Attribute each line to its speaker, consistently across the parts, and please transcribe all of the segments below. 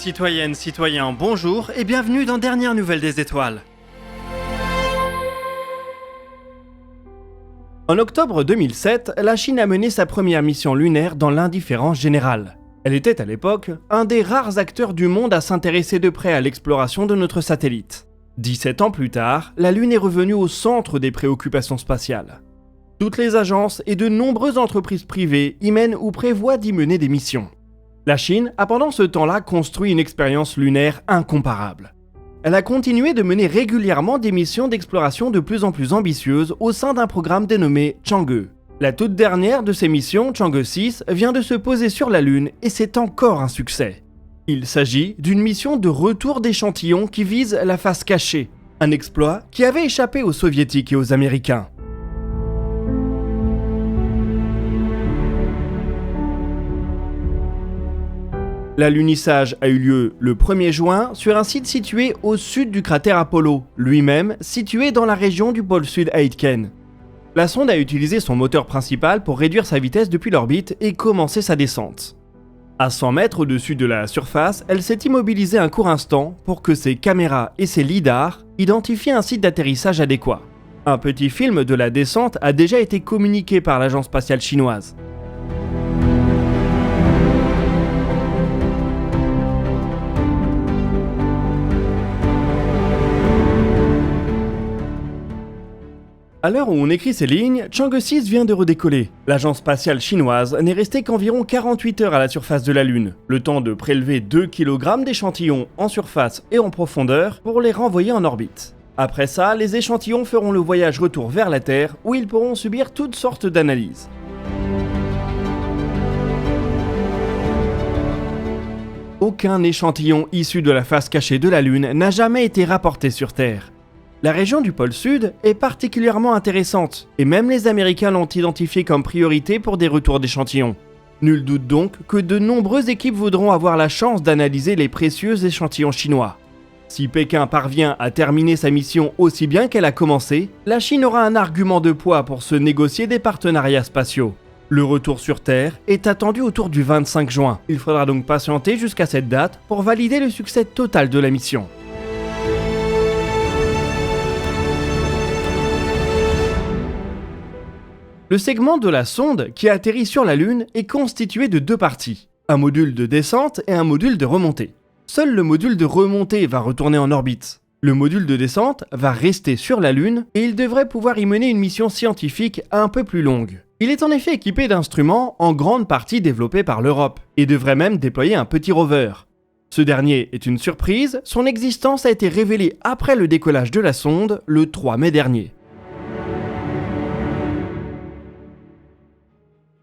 Speaker 1: Citoyennes, citoyens, bonjour et bienvenue dans Dernière Nouvelle des Étoiles. En octobre 2007, la Chine a mené sa première mission lunaire dans l'indifférence générale. Elle était à l'époque un des rares acteurs du monde à s'intéresser de près à l'exploration de notre satellite. 17 ans plus tard, la Lune est revenue au centre des préoccupations spatiales. Toutes les agences et de nombreuses entreprises privées y mènent ou prévoient d'y mener des missions. La Chine a pendant ce temps-là construit une expérience lunaire incomparable. Elle a continué de mener régulièrement des missions d'exploration de plus en plus ambitieuses au sein d'un programme dénommé Chang'e. La toute dernière de ces missions, Chang'e 6, vient de se poser sur la Lune et c'est encore un succès. Il s'agit d'une mission de retour d'échantillons qui vise la face cachée, un exploit qui avait échappé aux Soviétiques et aux Américains. L'alunissage a eu lieu le 1er juin sur un site situé au sud du cratère Apollo, lui-même situé dans la région du pôle sud Aitken. La sonde a utilisé son moteur principal pour réduire sa vitesse depuis l'orbite et commencer sa descente. À 100 mètres au-dessus de la surface, elle s'est immobilisée un court instant pour que ses caméras et ses lidars identifient un site d'atterrissage adéquat. Un petit film de la descente a déjà été communiqué par l'agence spatiale chinoise. À l'heure où on écrit ces lignes, Chang'e 6 vient de redécoller. L'agence spatiale chinoise n'est restée qu'environ 48 heures à la surface de la Lune, le temps de prélever 2 kg d'échantillons en surface et en profondeur pour les renvoyer en orbite. Après ça, les échantillons feront le voyage retour vers la Terre où ils pourront subir toutes sortes d'analyses. Aucun échantillon issu de la face cachée de la Lune n'a jamais été rapporté sur Terre. La région du pôle Sud est particulièrement intéressante, et même les Américains l'ont identifiée comme priorité pour des retours d'échantillons. Nul doute donc que de nombreuses équipes voudront avoir la chance d'analyser les précieux échantillons chinois. Si Pékin parvient à terminer sa mission aussi bien qu'elle a commencé, la Chine aura un argument de poids pour se négocier des partenariats spatiaux. Le retour sur Terre est attendu autour du 25 juin. Il faudra donc patienter jusqu'à cette date pour valider le succès total de la mission. Le segment de la sonde qui atterrit sur la Lune est constitué de 2 parties, un module de descente et un module de remontée. Seul le module de remontée va retourner en orbite. Le module de descente va rester sur la Lune et il devrait pouvoir y mener une mission scientifique un peu plus longue. Il est en effet équipé d'instruments en grande partie développés par l'Europe et devrait même déployer un petit rover. Ce dernier est une surprise, son existence a été révélée après le décollage de la sonde le 3 mai dernier.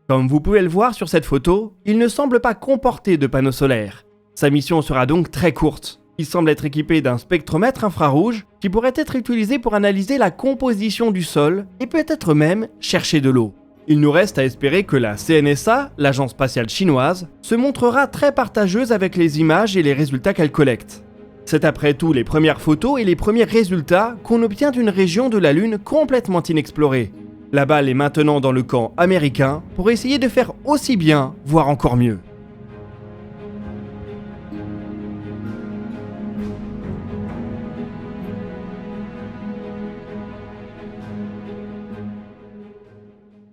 Speaker 1: Comme vous pouvez le voir sur cette photo, il ne semble pas comporter de panneaux solaires. Sa mission sera donc très courte. Il semble être équipé d'un spectromètre infrarouge qui pourrait être utilisé pour analyser la composition du sol et peut-être même chercher de l'eau. Il nous reste à espérer que la CNSA, l'agence spatiale chinoise, se montrera très partageuse avec les images et les résultats qu'elle collecte. C'est après tout les premières photos et les premiers résultats qu'on obtient d'une région de la Lune complètement inexplorée. La balle est maintenant dans le camp américain pour essayer de faire aussi bien, voire encore mieux.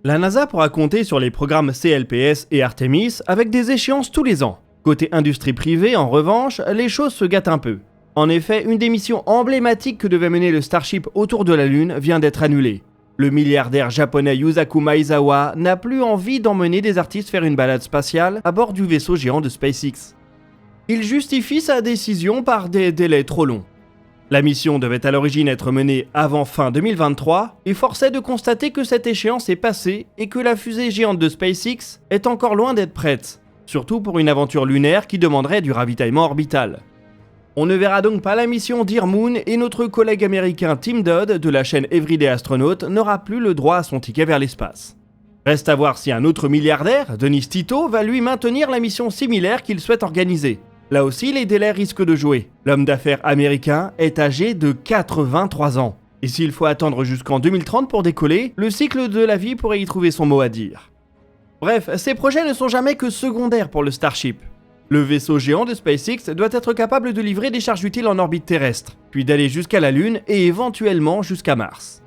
Speaker 1: La NASA pourra compter sur les programmes CLPS et Artemis avec des échéances tous les ans. Côté industrie privée, en revanche, les choses se gâtent un peu. En effet, une des missions emblématiques que devait mener le Starship autour de la Lune vient d'être annulée. Le milliardaire japonais Yusaku Maezawa n'a plus envie d'emmener des artistes faire une balade spatiale à bord du vaisseau géant de SpaceX. Il justifie sa décision par des délais trop longs. La mission devait à l'origine être menée avant fin 2023 et force est de constater que cette échéance est passée et que la fusée géante de SpaceX est encore loin d'être prête, surtout pour une aventure lunaire qui demanderait du ravitaillement orbital. On ne verra donc pas la mission Dear Moon et notre collègue américain Tim Dodd de la chaîne Everyday Astronaut n'aura plus le droit à son ticket vers l'espace. Reste à voir si un autre milliardaire, Dennis Tito, va lui maintenir la mission similaire qu'il souhaite organiser. Là aussi, les délais risquent de jouer. L'homme d'affaires américain est âgé de 83 ans. Et s'il faut attendre jusqu'en 2030 pour décoller, le cycle de la vie pourrait y trouver son mot à dire. Bref, ces projets ne sont jamais que secondaires pour le Starship. Le vaisseau géant de SpaceX doit être capable de livrer des charges utiles en orbite terrestre, puis d'aller jusqu'à la Lune et éventuellement jusqu'à Mars.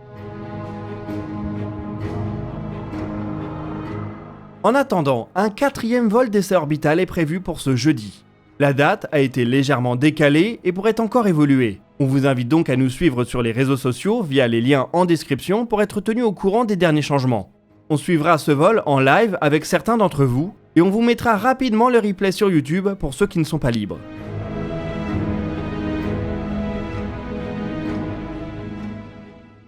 Speaker 1: En attendant, un 4e vol d'essai orbital est prévu pour ce jeudi. La date a été légèrement décalée et pourrait encore évoluer. On vous invite donc à nous suivre sur les réseaux sociaux via les liens en description pour être tenu au courant des derniers changements. On suivra ce vol en live avec certains d'entre vous et on vous mettra rapidement le replay sur YouTube pour ceux qui ne sont pas libres.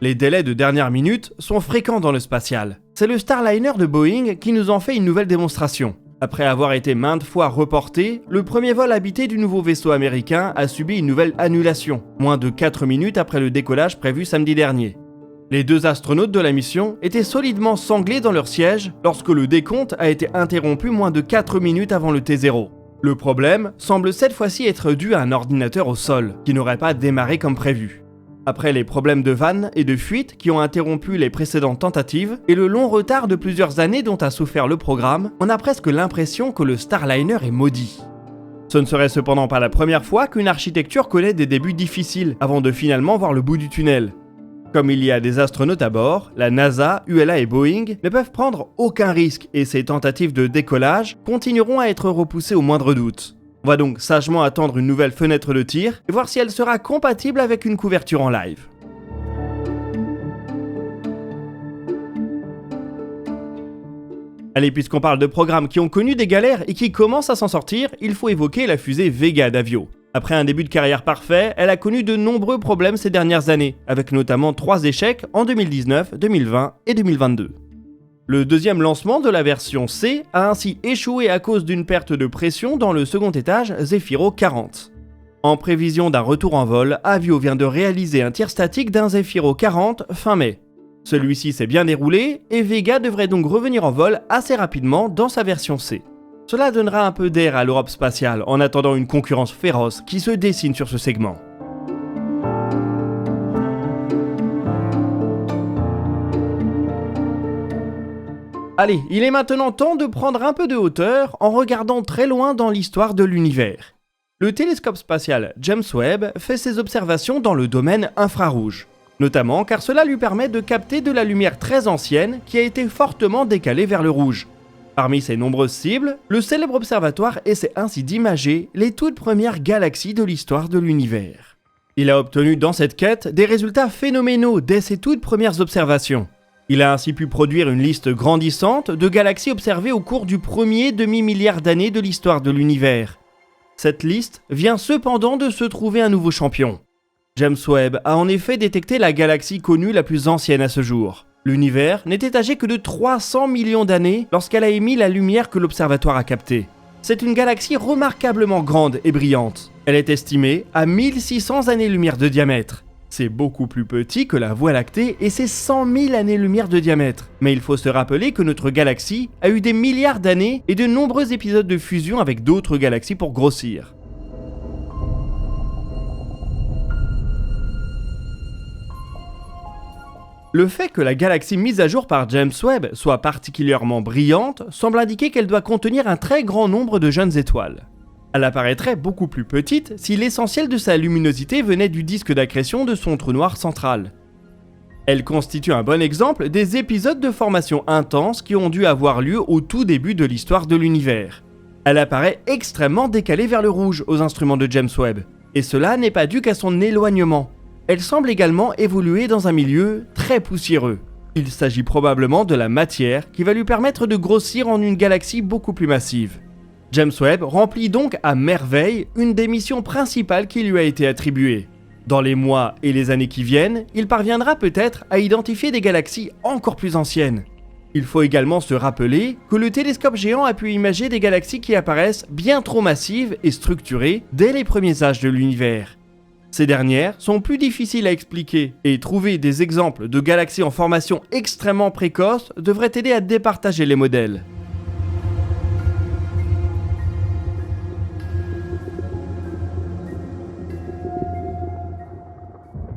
Speaker 1: Les délais de dernière minute sont fréquents dans le spatial. C'est le Starliner de Boeing qui nous en fait une nouvelle démonstration. Après avoir été maintes fois reporté, le premier vol habité du nouveau vaisseau américain a subi une nouvelle annulation, moins de 4 minutes après le décollage prévu samedi dernier. Les 2 astronautes de la mission étaient solidement sanglés dans leur siège lorsque le décompte a été interrompu moins de 4 minutes avant le T0. Le problème semble cette fois-ci être dû à un ordinateur au sol, qui n'aurait pas démarré comme prévu. Après les problèmes de vanne et de fuite qui ont interrompu les précédentes tentatives et le long retard de plusieurs années dont a souffert le programme, on a presque l'impression que le Starliner est maudit. Ce ne serait cependant pas la première fois qu'une architecture connaît des débuts difficiles avant de finalement voir le bout du tunnel. Comme il y a des astronautes à bord, la NASA, ULA et Boeing ne peuvent prendre aucun risque et ces tentatives de décollage continueront à être repoussées au moindre doute. On va donc sagement attendre une nouvelle fenêtre de tir et voir si elle sera compatible avec une couverture en live. Allez, puisqu'on parle de programmes qui ont connu des galères et qui commencent à s'en sortir, il faut évoquer la fusée Vega d'Avio. Après un début de carrière parfait, elle a connu de nombreux problèmes ces dernières années, avec notamment 3 échecs en 2019, 2020 et 2022. Le deuxième lancement de la version C a ainsi échoué à cause d'une perte de pression dans le second étage Zefiro 40. En prévision d'un retour en vol, Avio vient de réaliser un tir statique d'un Zefiro 40 fin mai. Celui-ci s'est bien déroulé et Vega devrait donc revenir en vol assez rapidement dans sa version C. Cela donnera un peu d'air à l'Europe spatiale en attendant une concurrence féroce qui se dessine sur ce segment. Allez, il est maintenant temps de prendre un peu de hauteur en regardant très loin dans l'histoire de l'univers. Le télescope spatial James Webb fait ses observations dans le domaine infrarouge, notamment car cela lui permet de capter de la lumière très ancienne qui a été fortement décalée vers le rouge. Parmi ses nombreuses cibles, le célèbre observatoire essaie ainsi d'imager les toutes premières galaxies de l'histoire de l'univers. Il a obtenu dans cette quête des résultats phénoménaux dès ses toutes premières observations. Il a ainsi pu produire une liste grandissante de galaxies observées au cours du premier demi-milliard d'années de l'histoire de l'univers. Cette liste vient cependant de se trouver un nouveau champion. James Webb a en effet détecté la galaxie connue la plus ancienne à ce jour. L'univers n'était âgé que de 300 millions d'années lorsqu'elle a émis la lumière que l'observatoire a captée. C'est une galaxie remarquablement grande et brillante. Elle est estimée à 1600 années-lumière de diamètre. C'est beaucoup plus petit que la Voie lactée et c'est 100 000 années-lumière de diamètre. Mais il faut se rappeler que notre galaxie a eu des milliards d'années et de nombreux épisodes de fusion avec d'autres galaxies pour grossir. Le fait que la galaxie mise à jour par James Webb soit particulièrement brillante semble indiquer qu'elle doit contenir un très grand nombre de jeunes étoiles. Elle apparaîtrait beaucoup plus petite si l'essentiel de sa luminosité venait du disque d'accrétion de son trou noir central. Elle constitue un bon exemple des épisodes de formation intense qui ont dû avoir lieu au tout début de l'histoire de l'univers. Elle apparaît extrêmement décalée vers le rouge aux instruments de James Webb, et cela n'est pas dû qu'à son éloignement. Elle semble également évoluer dans un milieu très poussiéreux. Il s'agit probablement de la matière qui va lui permettre de grossir en une galaxie beaucoup plus massive. James Webb remplit donc à merveille une des missions principales qui lui a été attribuée. Dans les mois et les années qui viennent, il parviendra peut-être à identifier des galaxies encore plus anciennes. Il faut également se rappeler que le télescope géant a pu imager des galaxies qui apparaissent bien trop massives et structurées dès les premiers âges de l'univers. Ces dernières sont plus difficiles à expliquer et trouver des exemples de galaxies en formation extrêmement précoce devrait aider à départager les modèles.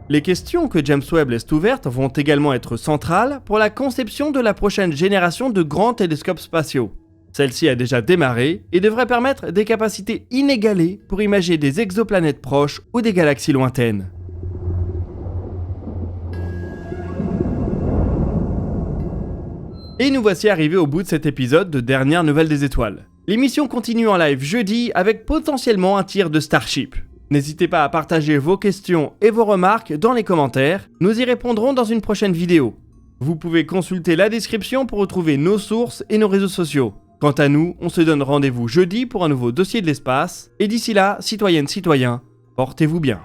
Speaker 1: Les questions que James Webb laisse ouvertes vont également être centrales pour la conception de la prochaine génération de grands télescopes spatiaux. Celle-ci a déjà démarré et devrait permettre des capacités inégalées pour imager des exoplanètes proches ou des galaxies lointaines. Et nous voici arrivés au bout de cet épisode de Dernières Nouvelles des Étoiles. L'émission continue en live jeudi avec potentiellement un tir de Starship. N'hésitez pas à partager vos questions et vos remarques dans les commentaires, nous y répondrons dans une prochaine vidéo. Vous pouvez consulter la description pour retrouver nos sources et nos réseaux sociaux. Quant à nous, on se donne rendez-vous jeudi pour un nouveau dossier de l'espace, et d'ici là, citoyennes, citoyens, portez-vous bien.